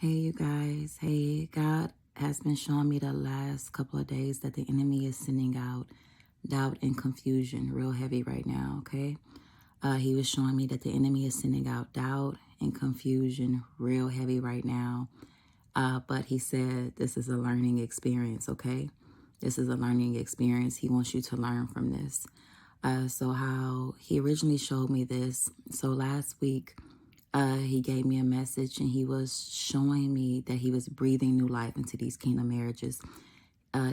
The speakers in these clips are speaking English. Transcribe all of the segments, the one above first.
Hey, you guys. Hey, God has been showing me the last couple of days that the enemy is sending out doubt and confusion real heavy right now, okay? He was showing me that the enemy is sending out doubt and confusion real heavy right now. But he said this is a learning experience, okay? This is a learning experience. He wants you to learn from this. So how he originally showed me this. So last week, he gave me a message and he was showing me that he was breathing new life into these kingdom marriages.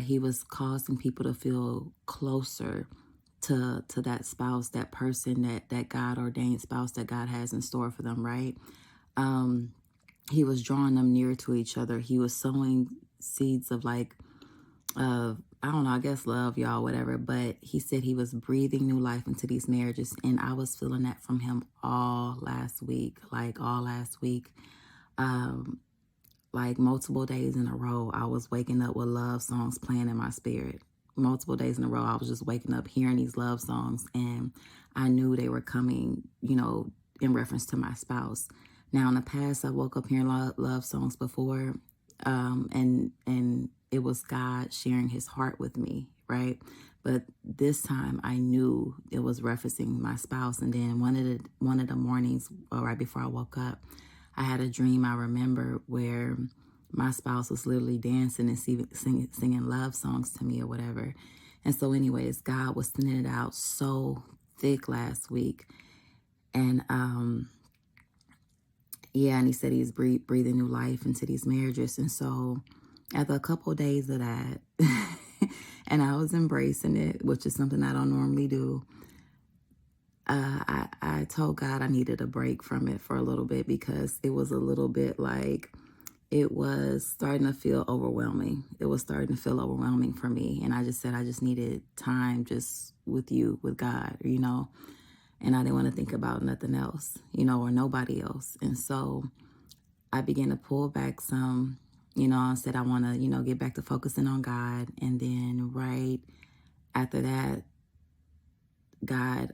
He was causing people to feel closer to that spouse, that person, that God ordained spouse that God has in store for them, right? Um, he was drawing them near to each other. He was sowing seeds of I don't know, I guess love, y'all, whatever. But he said he was breathing new life into these marriages. And I was feeling that from him all last week, Um, like multiple days in a row, I was waking up with love songs playing in my spirit. Multiple days in a row, I was just waking up hearing these love songs. And I knew they were coming, in reference to my spouse. Now, in the past, I woke up hearing love songs before, and it was God sharing his heart with me, right? But this time I knew it was referencing my spouse. And then one of the mornings, right before I woke up, I had a dream I remember where my spouse was literally dancing and singing love songs to me or whatever. And so anyways, God was sending it out so thick last week. And yeah, and he said he's breathing new life into these marriages. And so after a couple of days of that, and I was embracing it, which is something I don't normally do, I told God I needed a break from it for a little bit because it was a little bit like it was starting to feel overwhelming. It was starting to feel overwhelming for me. And I just said I just needed time just with you, with God, and I didn't want to think about nothing else, or nobody else. And so I began to pull back some, I said I want to, get back to focusing on God. And then right after that, God,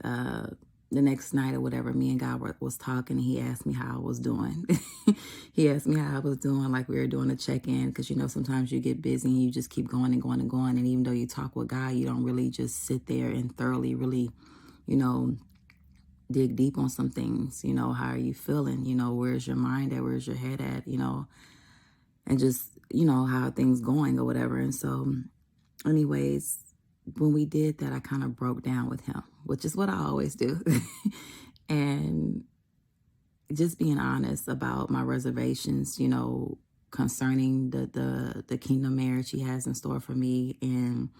the next night or whatever, me and God was talking, and he asked me how I was doing. He asked me how I was doing, like we were doing a check-in, because, sometimes you get busy and you just keep going and going and going. And even though you talk with God, you don't really just sit there and thoroughly really, dig deep on some things. How are you feeling? Where's your mind at? Where's your head at? And just, how are things going or whatever. And so anyways, when we did that, I kind of broke down with him, which is what I always do. And just being honest about my reservations, concerning the kingdom marriage he has in store for me. And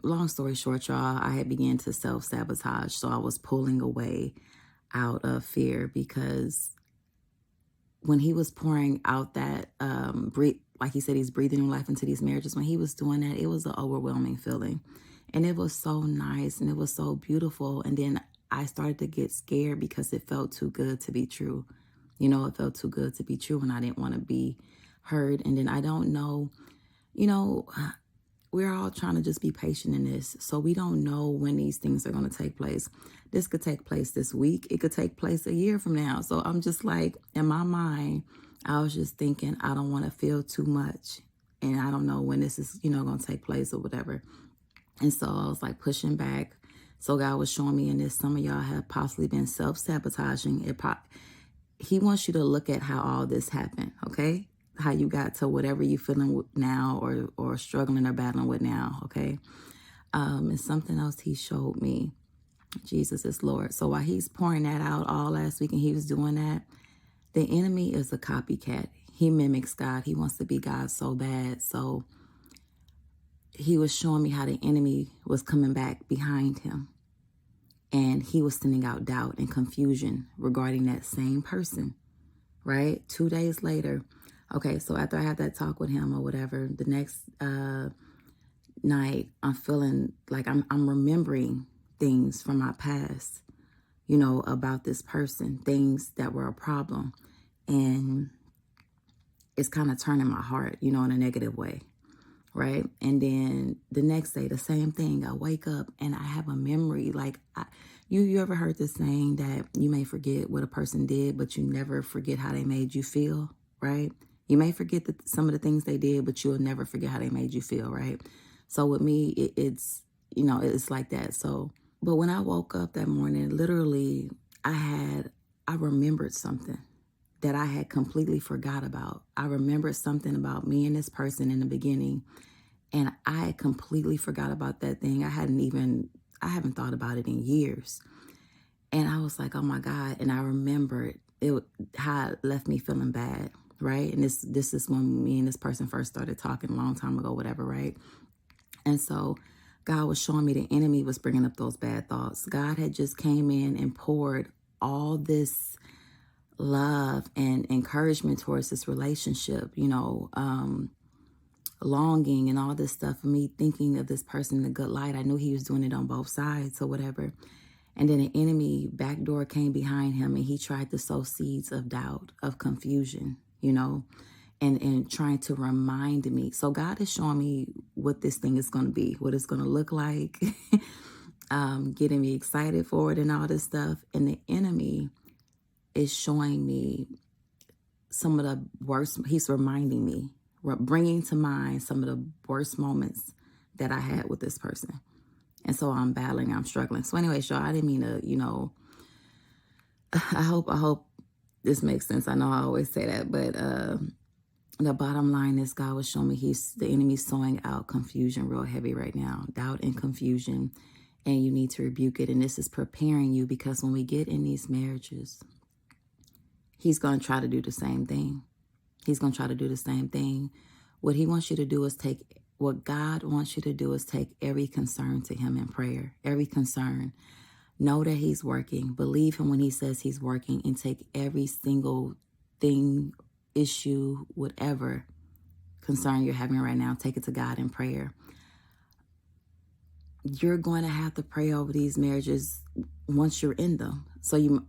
long story short, y'all, I had began to self-sabotage. So I was pulling away out of fear, because when he was pouring out that, like he said, he's breathing life into these marriages. When he was doing that, it was an overwhelming feeling. And it was so nice and it was so beautiful. And then I started to get scared because it felt too good to be true. It felt too good to be true, and I didn't want to be heard. And then I don't know, you know, we're all trying to just be patient in this. So we don't know when these things are going to take place. This could take place this week. It could take place a year from now. So I'm just like, in my mind, I was just thinking, I don't want to feel too much. And I don't know when this is, going to take place or whatever. And so I was like pushing back. So God was showing me in this, some of y'all have possibly been self-sabotaging. He wants you to look at how all this happened, okay? How you got to whatever you're feeling now or struggling or battling with now, okay? And something else he showed me. Jesus is Lord. So while he's pouring that out all last week and he was doing that, the enemy is a copycat. He mimics God. He wants to be God so bad. So he was showing me how the enemy was coming back behind him. And he was sending out doubt and confusion regarding that same person, right? 2 days later. Okay, so after I had that talk with him or whatever, the next night, I'm feeling like I'm remembering things from my past, about this person, things that were a problem. And it's kind of turning my heart, in a negative way, right? And then the next day, the same thing. I wake up and I have a memory, like, You ever heard this saying that you may forget what a person did, but you never forget how they made you feel, right? You may forget some of the things they did, but you'll never forget how they made you feel, right? So with me, it's, it's like that. So, but when I woke up that morning, literally, I remembered something that I had completely forgot about. I remembered something about me and this person in the beginning, and I had completely forgot about that thing. I haven't thought about it in years. And I was like, oh my God. And I remembered how it left me feeling bad, right? And this is when me and this person first started talking a long time ago, whatever, right? And so God was showing me the enemy was bringing up those bad thoughts. God had just came in and poured all this love and encouragement towards this relationship, longing and all this stuff, for me thinking of this person in a good light. I knew he was doing it on both sides or whatever. And then the enemy backdoor came behind him, and he tried to sow seeds of doubt, of confusion, and trying to remind me. So God is showing me what this thing is going to be, what it's going to look like, getting me excited for it and all this stuff. And the enemy is showing me some of the worst. He's reminding me, bringing to mind some of the worst moments that I had with this person. And so I'm battling, I'm struggling. So anyway, y'all, I didn't mean to, I hope this makes sense. I know I always say that, but the bottom line is God was showing me the enemy's sowing out confusion real heavy right now, doubt and confusion, and you need to rebuke it. And this is preparing you, because when we get in these marriages, he's going to try to do the same thing. He's going to try to do the same thing. What God wants you to do is take every concern to him in prayer, every concern. Know that he's working. Believe him when he says he's working, and take every single thing, issue, whatever concern you're having right now, take it to God in prayer. You're going to have to pray over these marriages once you're in them. So you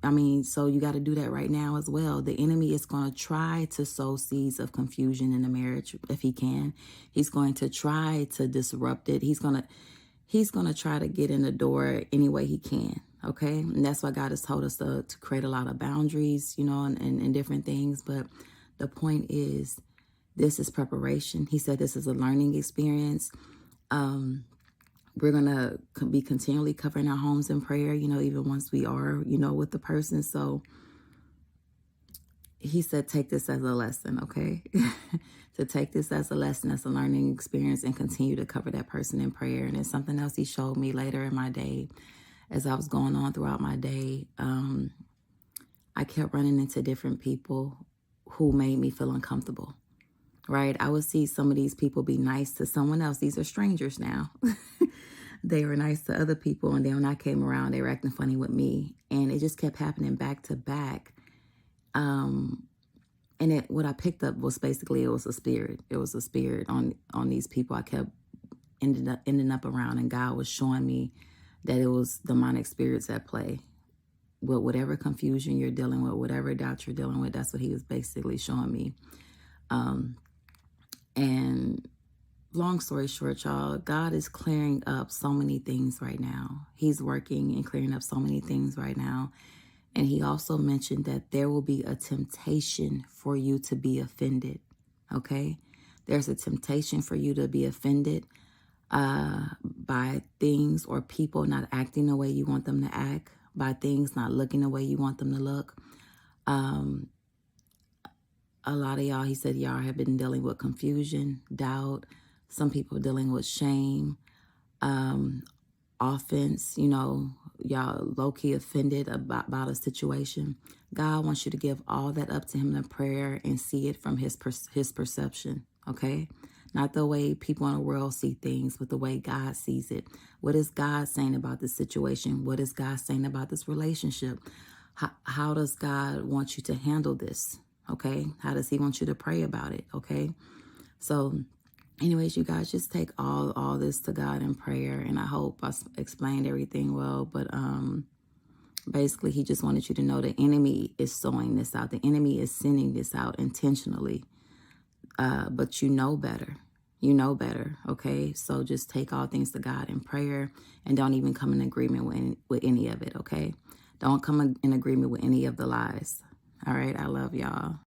got to do that right now as well. The enemy is going to try to sow seeds of confusion in the marriage if he can. He's going to try to disrupt it. He's going to try to get in the door any way he can. Okay. And that's why God has told us to create a lot of boundaries, and different things. But the point is, this is preparation. He said this is a learning experience. We're going to be continually covering our homes in prayer, even once we are, with the person. So he said, take this as a lesson, okay? To take this as a lesson, as a learning experience, and continue to cover that person in prayer. And it's something else he showed me later in my day, as I was going on throughout my day. I kept running into different people who made me feel uncomfortable, right? I would see some of these people be nice to someone else. These are strangers now. They were nice to other people, and then when I came around, they were acting funny with me. And it just kept happening back to back. And what I picked up was basically, it was a spirit. It was a spirit on these people I kept ending up around. And God was showing me that it was demonic spirits at play. With whatever confusion you're dealing with, whatever doubt you're dealing with, that's what he was basically showing me. And long story short, y'all, God is clearing up so many things right now. He's working and clearing up so many things right now. And he also mentioned that there will be a temptation for you to be offended, okay? There's a temptation for you to be offended by things or people not acting the way you want them to act, by things not looking the way you want them to look. A lot of y'all, he said, y'all have been dealing with confusion, doubt. Some people dealing with shame, offense, y'all low-key offended about a situation. God wants you to give all that up to him in prayer and see it from his perception, okay? Not the way people in the world see things, but the way God sees it. What is God saying about this situation? What is God saying about this relationship? How does God want you to handle this? Okay? How does he want you to pray about it? Okay? So anyways, you guys, just take all this to God in prayer. And I hope I explained everything well. But basically, he just wanted you to know the enemy is sowing this out. The enemy is sending this out intentionally. But you know better. You know better, okay? So just take all things to God in prayer and don't even come in agreement with any of it, okay? Don't come in agreement with any of the lies. All right, I love y'all.